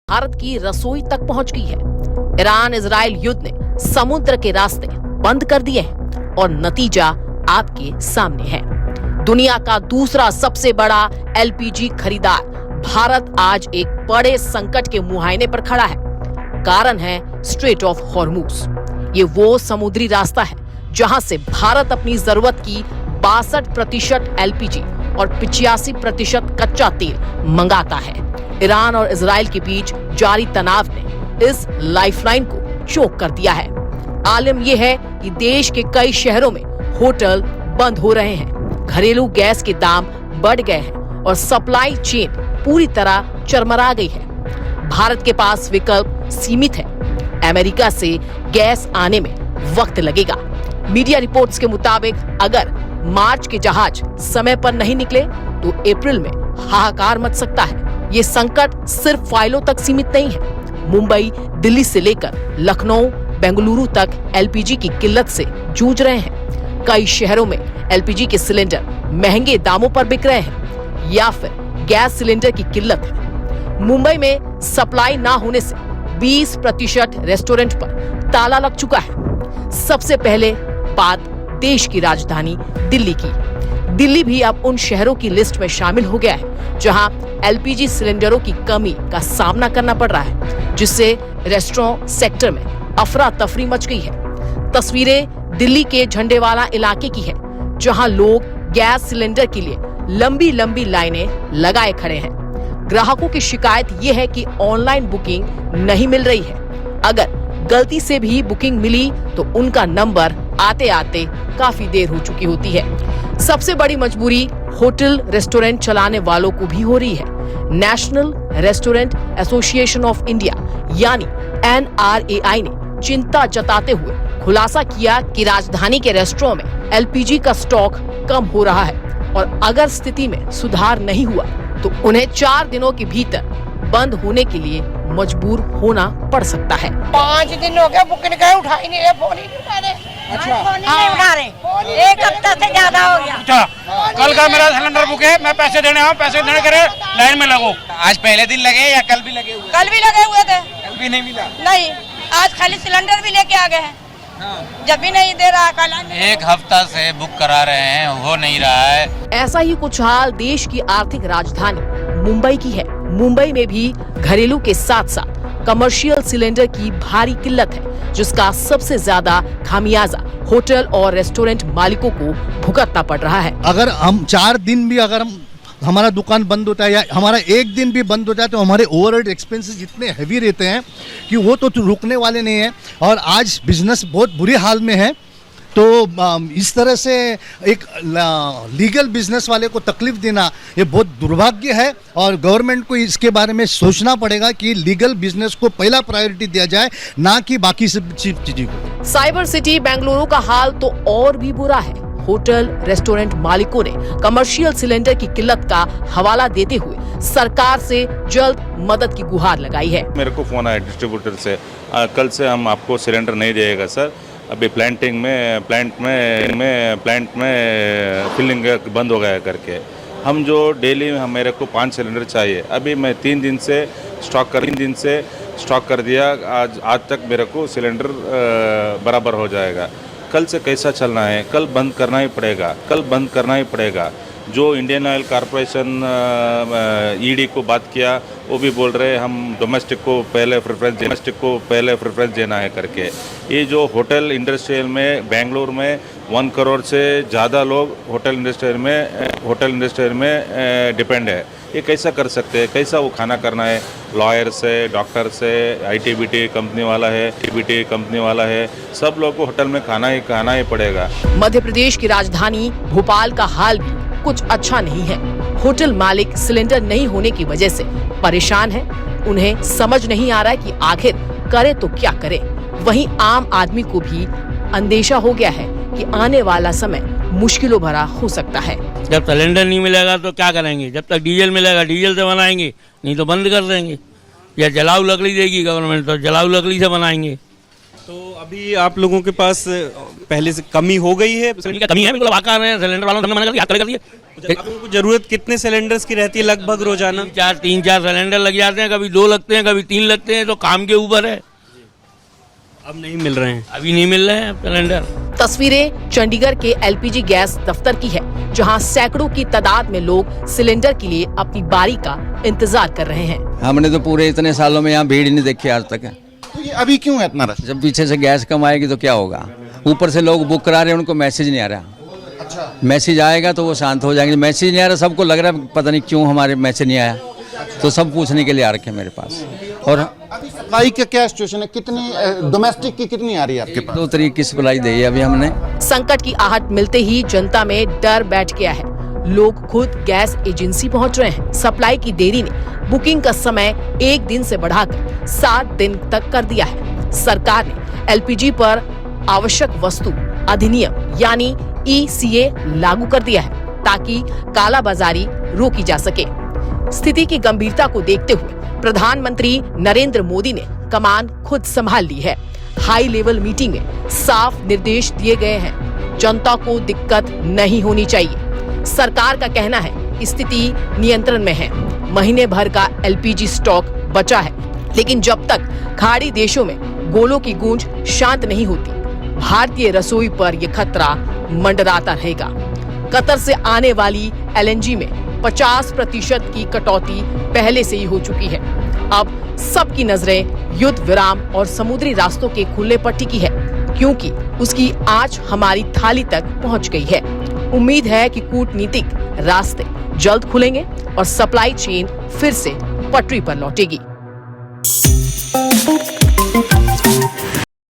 भारत की रसोई तक पहुंच गई है। ईरान इजराइल युद्ध ने समुद्र के रास्ते बंद कर दिए हैं और नतीजा आपके सामने है। दुनिया का दूसरा सबसे बड़ा एलपीजी खरीदार भारत आज एक बड़े संकट के मुहायने पर खड़ा है। कारण है स्ट्रेट ऑफ हॉर्मूज। ये वो समुद्री रास्ता है जहां से भारत अपनी जरूरत की 62% एलपीजी और 85% कच्चा तेल मंगाता है। ईरान और इजराइल के बीच जारी तनाव ने इस लाइफलाइन को चोक कर दिया है। आलम यह है कि देश के कई शहरों में होटल बंद हो रहे हैं, घरेलू गैस के दाम बढ़ गए हैं और सप्लाई चेन पूरी तरह चरमरा गई है। भारत के पास विकल्प सीमित है। अमेरिका से गैस आने में वक्त लगेगा। मीडिया रिपोर्ट्स के मुताबिक अगर मार्च के जहाज समय पर नहीं निकले तो अप्रैल में हाहाकार मच सकता है। ये संकट सिर्फ फाइलों तक सीमित नहीं है। मुंबई, दिल्ली से लेकर लखनऊ, बेंगलुरु तक एलपीजी की किल्लत से जूझ रहे हैं। कई शहरों में एलपीजी के सिलेंडर महंगे दामों पर बिक रहे हैं या फिर गैस सिलेंडर की किल्लत है। मुंबई में सप्लाई ना होने से 20% रेस्टोरेंट पर ताला लग चुका है। सबसे पहले बात देश की राजधानी दिल्ली की। दिल्ली भी अब उन शहरों की लिस्ट में शामिल हो गया है जहां एलपीजी सिलेंडरों की कमी का सामना करना पड़ रहा है, जिससे रेस्टोरेंट सेक्टर में अफरा तफरी मच गई है। तस्वीरें दिल्ली के झंडेवाला इलाके की है जहां लोग गैस सिलेंडर के लिए लंबी लंबी लाइनें लगाए खड़े हैं। ग्राहकों की शिकायत यह है कि ऑनलाइन बुकिंग नहीं मिल रही है। अगर गलती से भी बुकिंग मिली तो उनका नंबर आते आते काफी देर हो चुकी होती है। सबसे बड़ी मजबूरी होटल रेस्टोरेंट चलाने वालों को भी हो रही है। National restaurant association of India यानी NRAI ने चिंता जताते हुए खुलासा किया कि राजधानी के रेस्टोरेंट में एलपीजी का स्टॉक कम हो रहा है और अगर स्थिति में सुधार नहीं हुआ तो उन्हें 4 दिनों के भीतर बंद होने के लिए मजबूर होना पड़ सकता है। 5 दिन हो गए बुकिंग का उठा ही नहीं रहे, फोन ही नहीं उठा रहे। अच्छा, फोन ही नहीं उठा रहे। 1 हफ्ता से ज्यादा हो गया। अच्छा, कल का मेरा सिलेंडर बुक है, मैं पैसे देने आऊँ, पैसे देने करे लाइन में लगो। आज पहले दिन लगे या कल भी लगे हुए? कल भी लगे हुए थे। कल भी नहीं मिला? नहीं, आज खाली सिलेंडर भी लेके आ गए हैं। जब भी नहीं दे रहा कल। 1 हफ्ता से बुक करा रहे हैं, हो नहीं रहा है। ऐसा ही कुछ हाल देश की आर्थिक राजधानी मुंबई की है। मुंबई में भी घरेलू के साथ साथ कमर्शियल सिलेंडर की भारी किल्लत है, जिसका सबसे ज्यादा खामियाजा होटल और रेस्टोरेंट मालिकों को भुगतना पड़ रहा है। अगर हम 4 दिन भी अगर हमारा दुकान बंद होता है या हमारा 1 दिन भी बंद होता है तो हमारे ओवरहेड एक्सपेंसेस इतने हैवी रहते हैं कि वो तो रुकने वाले नहीं है। और आज बिजनेस बहुत बुरे हाल में है। तो इस तरह से एक लीगल बिजनेस वाले को तकलीफ देना ये बहुत दुर्भाग्य है और गवर्नमेंट को इसके बारे में सोचना पड़ेगा कि लीगल बिजनेस को पहला प्रायोरिटी दिया जाए, ना कि बाकी सब चीज़ों को। साइबर सिटी बेंगलुरु का हाल तो और भी बुरा है। होटल रेस्टोरेंट मालिकों ने कमर्शियल सिलेंडर की किल्लत का हवाला देते हुए सरकार से जल्द मदद की गुहार लगाई है। मेरे को फोन आया डिस्ट्रीब्यूटर से, कल से हम आपको सिलेंडर नहीं देगा सर, अभी प्लांट में फिलिंग बंद हो गया करके। हम जो डेली मेरे को 5 सिलेंडर चाहिए, अभी मैं 3 दिन से स्टॉक कर दिया। आज तक मेरे को सिलेंडर बराबर हो जाएगा। कल से कैसा चलना है? कल बंद करना ही पड़ेगा। जो इंडियन ऑयल कॉरपोरेशन ED को बात किया, वो भी बोल रहे हम डोमेस्टिक को पहले प्रेफरेंस देना है करके। ये जो होटल इंडस्ट्रियल में बेंगलुरु में 1 करोड़ से ज़्यादा लोग होटल इंडस्ट्रियल में डिपेंड है। ये कैसा कर सकते हैं? कैसा वो खाना करना है? लॉयर से, डॉक्टर से, ITBT कंपनी वाला है, सब लोग को होटल में खाना ही पड़ेगा। मध्य प्रदेश की राजधानी भोपाल का हाल भी कुछ अच्छा नहीं है। होटल मालिक सिलेंडर नहीं होने की वजह से परेशान है। उन्हें समझ नहीं आ रहा है कि आखिर करे तो क्या करे। वहीं आम आदमी को भी अंदेशा हो गया है कि आने वाला समय मुश्किलों भरा हो सकता है। जब सिलेंडर नहीं मिलेगा तो क्या करेंगे? जब तक डीजल मिलेगा डीजल से बनाएंगे, नहीं तो बंद कर देंगे। या जलाऊ लकड़ी देगी गवर्नमेंट तो जलाऊ लकड़ी से बनाएंगे। तो अभी आप लोगों के पास पहले से कमी हो गई है? क्या कमी है? बिल्कुल आकार है, सिलेंडर वालों ने मना कर दिया, कर दिए। आप लोगों को जरूरत कितने सिलेंडर्स की रहती है लगभग रोजाना? तीन चार सिलेंडर लग जाते हैं, कभी 2 लगते हैं, कभी 3 लगते हैं, तो काम के ऊपर है। अब नहीं मिल रहे हैं? अभी नहीं मिल रहे हैं सिलेंडर। तस्वीरें चंडीगढ़ के एलपीजी गैस दफ्तर की है, जहां सैकड़ों की तादाद में लोग सिलेंडर के लिए अपनी बारी का इंतजार कर रहे हैं। हमने तो पूरे इतने सालों में यहाँ भीड़ नहीं देखी आज तक। तो ये अभी क्यों है इतना रश? जब पीछे से गैस कम आएगी तो क्या होगा? ऊपर से लोग बुक करा रहे हैं, उनको मैसेज नहीं आ रहा। अच्छा, मैसेज आएगा तो वो शांत हो जाएंगे। मैसेज नहीं आ रहा, सबको लग रहा है पता नहीं क्यों हमारे मैसेज नहीं आया, तो सब पूछने के लिए आ रखे हैं मेरे पास। और अभी सप्लाई का क्या सिचुएशन है? कितनी डोमेस्टिक की कितनी आ रही है आपके पास? 2 तरीके की सप्लाई दी है अभी हमने। संकट की आहट मिलते ही जनता में डर बैठ गया है। लोग खुद गैस एजेंसी पहुंच रहे हैं। सप्लाई की देरी ने बुकिंग का समय 1 दिन से बढ़ाकर 7 दिन तक कर दिया है। सरकार ने एलपीजी पर आवश्यक वस्तु अधिनियम यानी ECA लागू कर दिया है, ताकि कालाबाजारी रोकी जा सके। स्थिति की गंभीरता को देखते हुए प्रधानमंत्री नरेंद्र मोदी ने कमान खुद संभाल ली है। हाई लेवल मीटिंग में साफ निर्देश दिए गए हैं, जनता को दिक्कत नहीं होनी चाहिए। सरकार का कहना है स्थिति नियंत्रण में है, महीने भर का एलपीजी स्टॉक बचा है, लेकिन जब तक खाड़ी देशों में गोलों की गूंज शांत नहीं होती, भारतीय रसोई पर यह खतरा मंडराता रहेगा। कतर से आने वाली LNG में 50% की कटौती पहले से ही हो चुकी है। अब सबकी नजरें युद्ध विराम और समुद्री रास्तों के खुलने पर टिकी है, क्योंकि उसकी आंच हमारी थाली तक पहुंच गई है। उम्मीद है कि कूटनीतिक रास्ते जल्द खुलेंगे और सप्लाई चेन फिर से पटरी पर लौटेगी।